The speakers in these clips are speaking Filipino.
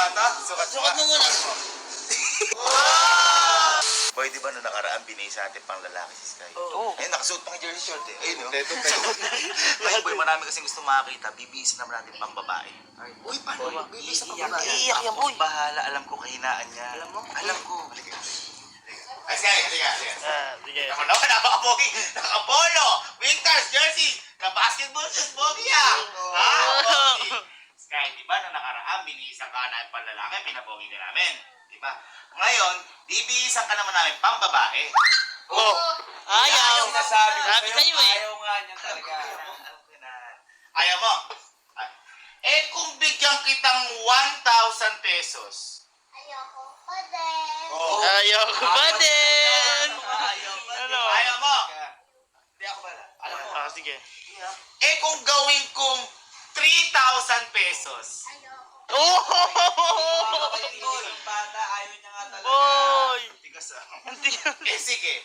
mata. Sukat mo muna. Boy, di ba na nakaraan binigay sa atin pang lalaki si Sky? Oo. Ayun, nakasuot pang jersey short eh. Ayun, no? Ngayon, boy, marami kasing gusto makakita. Bibihis naman natin pang babae. Uy, paano? Bibihis sa pang babae. Iiyak yan, boy. Bahala, alam ko kahinaan niya. Alam ko. Ay, Sky, halika. Sige. Ako naman, naka-pogi. Naka-polo. Winters, jersey. Na-basketball shoes, pogi ah. Pogi. Sky, di ba na nakaraan, binihisan ka na pang lalaki, pinapogi ka namin. Di ba? Ngayon, bibihisan ka naman namin pang babae. Oh. Ayaw. Sabi sa'yo eh. Ayaw nga niya talaga. Ayaw mo? Eh kung bigyan kitang 1,000 pesos. Ayoko pa din. Ayaw ko ba din? Ano? Ayaw mo? Hindi ako pala. Alam mo? Sige. Eh kung gawin kong 3,000 pesos. Ayoko. Oh! Boy! Tigas ah. Hindi. Eh sige.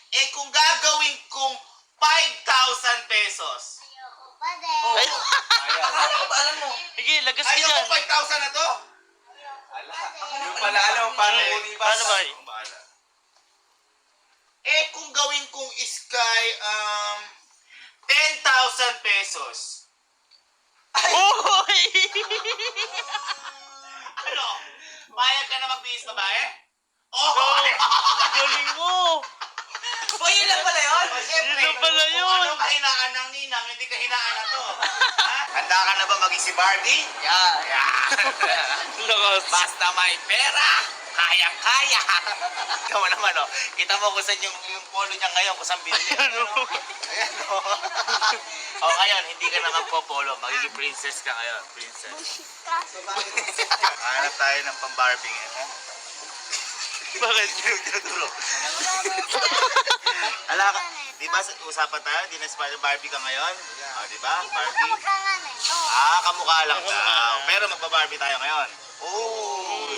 Eh kung gagawin kong 5,000 pesos. Ayoko pa din. Alam mo. Sige, lagas ka Ayaw dyan. ko 5,000 na to? Ayoko pa din. alam mo paano Paano ba? Eh kung gawin kong Sky 10,000 pesos. Boy! Ano? Bayad ka na magbihis babae? Oh! Galing mo! Boy, yun lang pala yun? Siyempre, Yun lang pala yun. Kung ano kahinaan ng ninang, hindi kahinaan na to. Ha? Handa ka na ba maging si Barbie? Yan. Lakas. Basta may pera, kayang-kaya. Ikaw naman, oh. Kita mo kung saan yung polo niya ngayon, kung saan binili. Ano? Ayan, oh. Oh, ngayon, hindi ka na magpo-polo. Magiging princess ka ngayon. Princess. Bullshit ka. Hanap tayo ng pang-Barbie ngayon, ha? Bakit? Tinuturo. Ala ka, di ba usapan tayo, di na Barbie ka ngayon? Oh, di ba? Barbie? Kamukha nga na eh. Oo. Ah, kamukha lang daw. Pero magba-Barbie tayo ngayon. Oh!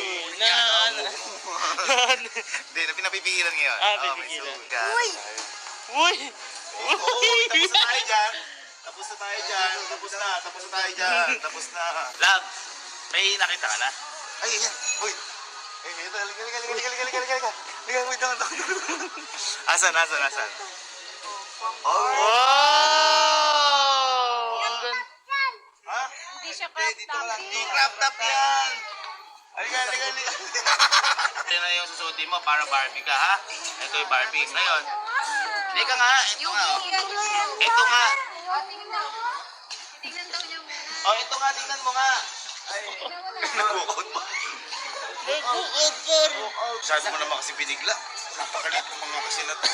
Hindi, pinapipigilan ngayon. Ah, Oh, may pipigilan. sugat. Uy! Uy! Oo, tapos na tayo dyan. Tapos na tayo dyan. Tapos na tayo dyan. Tapos na. Love, may nakita ka na? Ay, yan. Uy. Ay, ito. Liga. Wait, down. Asan? Oh, Wow! Ang ganda. Yan! ha? Hindi siya crop top. Hindi crop top yan. Liga. Ito na yung susuotin mo para Barbie ka, ha? Ito yung Barbie. Ngayon, Ika nga, ito nga. Oh. Ito nga. Tingnan daw niya muna. Oh, ito nga, tingnan mo nga. Ay, nag-walkout pa. Nag-walkout par. Masyado mo naman kasi binigla. Napakalit ng mga kasi na to.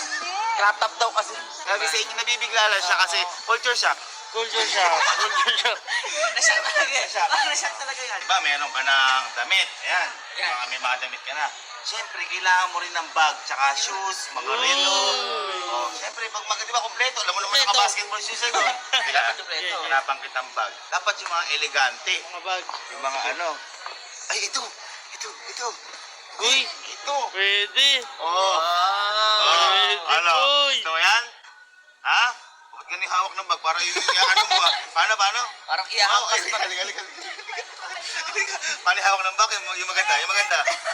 Crop top daw kasi. Sabi sa inyo, nabibigla lang siya kasi culture shock. Culture shock. Nasyak talaga siya. Nasyak talaga yan. Diba, meron ka ng damit. Ayan, may mga damit ka na. Siyempre, kailangan mo rin ng bag, tsaka shoes, mga relo. Oh, siyempre, pag di ba kompleto, alam mo naman Kompleto. naka-basketball shoes ako. Dapat kompleto. Hanapan kitang bag. Dapat yung mga elegante. Mga bag. Yung mga ano. Ay, ito. Uy! Ito. Pwede. Oh. Pwede, Ano? boy. Gusto mo yan? Ha? Bakit ganun hawak ng bag? Para yung ano mo ah. Paano? Parang iyakan kasi. Halika. Paano hawak ng bag? Yung maganda.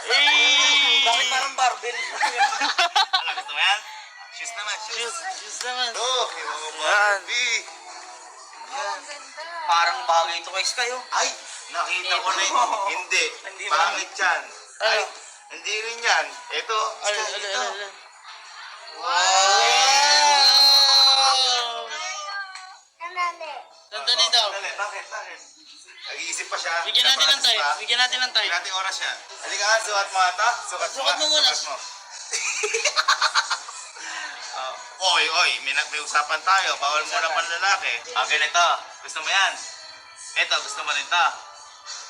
Hey! Bakit parang barbell? Ano, gusto mo yan? Shoes naman, shoes. Shoes naman. Oh, yung mga Barbie. Ang ganda. Parang bagay ito kay Sky, oh. Ay, nakita ko na yun. Hindi. Hindi ba? Pangit yan. Ay, Ano? hindi rin yan. Ito. Ito. Kanali. Sandali daw. Dali, bakit? Nag-iisip pa siya. Bigyan natin ng time. Nagpa-practice pa. Bigyan natin ng time. Bigyan natin oras yan. Halika nga, sukat mo ata. Sukat mo muna. Sukat mo. Oy, may usapan tayo. Bawal muna pang lalaki. Ganito. Gusto mo yan? Ito, gusto mo rin to.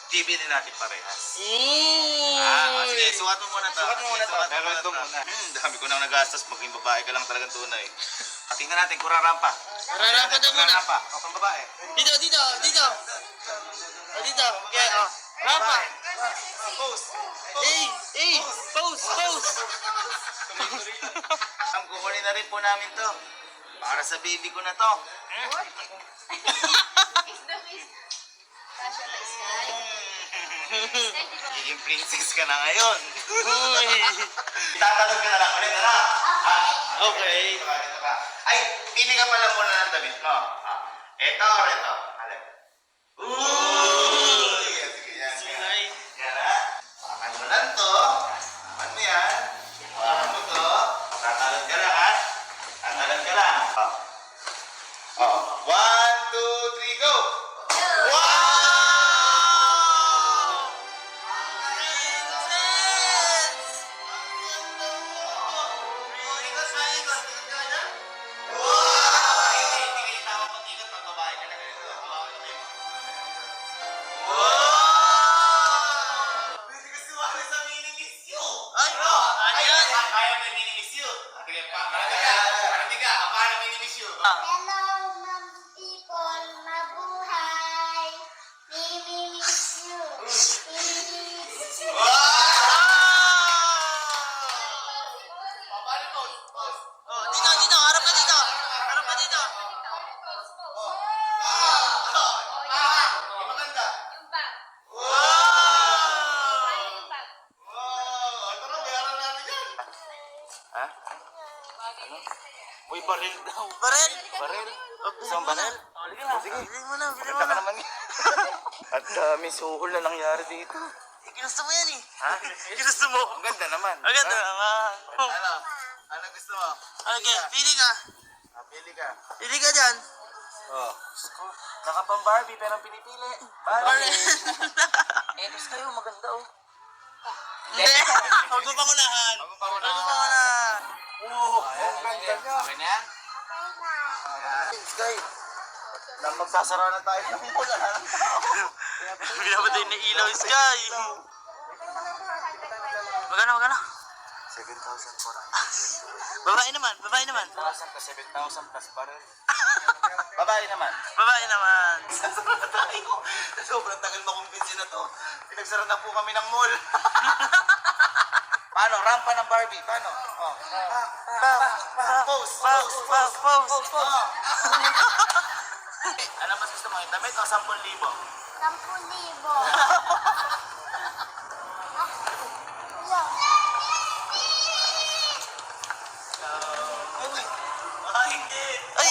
TV din natin parehas. Sige, sukat mo muna to. Sukat mo muna to. Pero ito muna. Dami ko nang nagastos. Maging babae ka lang talagang tunay. Tingnan natin kung rarampa. Rarampa daw muna. Rarampa. O, pang babae. Dito. Dito. Yeah, Rampa. Pose. Pose. Ang kukunin na rin po namin to. Para sa baby ko na to. Is the miss. Kasha na Sky. magiging princess ka na ngayon. Uy. Itatanong ka na lang ulit, ano? Okay. Dito ka, dito ka. Ay, pili ka pala muna ng damit mo. Ito or ito? Alin? Uy! Sige, yan. Sinay. Yan, ha? Pakan mo lang to. Pakan mo yan. Pakan mo to. Tatalon ka lang, ha? Tatalon ka lang. One, two, three, go! Wow! Hello, ma'am people. Mabuhay. Mimi-miss you. Mimi-miss you. Oh, dito, harap ka dito. Harap ka dito. Yung bag. Yung bag. Uy, baril daw. Barel. Baril. Isang barel? Sige. Bilhin mo na, bilhin mo Maganda ka na. naman yan. At dami suhol na nangyari dito. Ginusto mo yan eh. Ha? Ginusto mo. Ang ganda naman. Ang ganda naman. Ano gusto mo? Okay, pili ka. Pili ka. Pili ka dyan. Oh. Nakapang-Barbie pero ang pinipili. Barel. Eh, tapos kayo maganda oh. Hindi. Huwag mo pangunahan. Huwag mo pangunahan. Huwag mo pangunahan. Ang ganda niya. Okay na yan? Sky. Nang magsasara na tayo ng mula. Pinapatay na ilaw, Sky. Magana. 7,400. Babae naman. 7,000 plus 7,000 plus baril. Babae naman. Babae naman. Sasara na tayo. Sobrang tagal makumbinsin na to. Pinagsara na po kami ng mall. Paano? Rampa ng Barbie. Paano? Oh. Pose. Ano mas gusto mo? Yung damit o 10,000? 10,000. Hindi. Ay!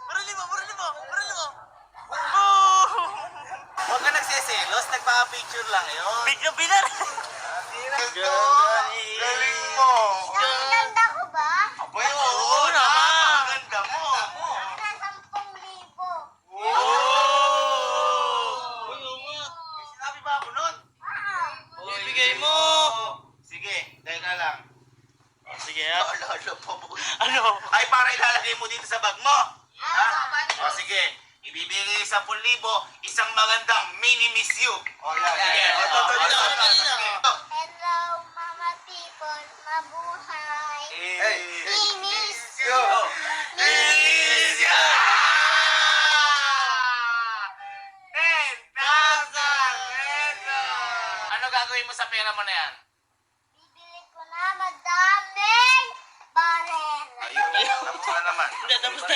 Barili mo. Oh! Huwag ka nagsiselos. Nagpapicture lang yun. Big na binar. Galing mo. Ang ganda ko ba? Aboy, oo. Oo naman. Ang ganda mo. Nasa 10,000. May sinabi ba ako nun? Ibigay mo. Sige, teka lang. Sige ah. Lalo pa po. Ano? Ay, para ilalagay mo dito sa bag mo. Ha? O sige, ibibigay 10,000, isang magandang mini-miss you. O yan. Sige. Ano kanina? Hello, mama people. Mabuhay. Hey, Mimi-miss you. Miss you. 10,000 pesos. Ano gagawin mo sa pera mo na yan? Bibili ko na madaming barel. Ayun, tapos na naman. Hindi, tapos na.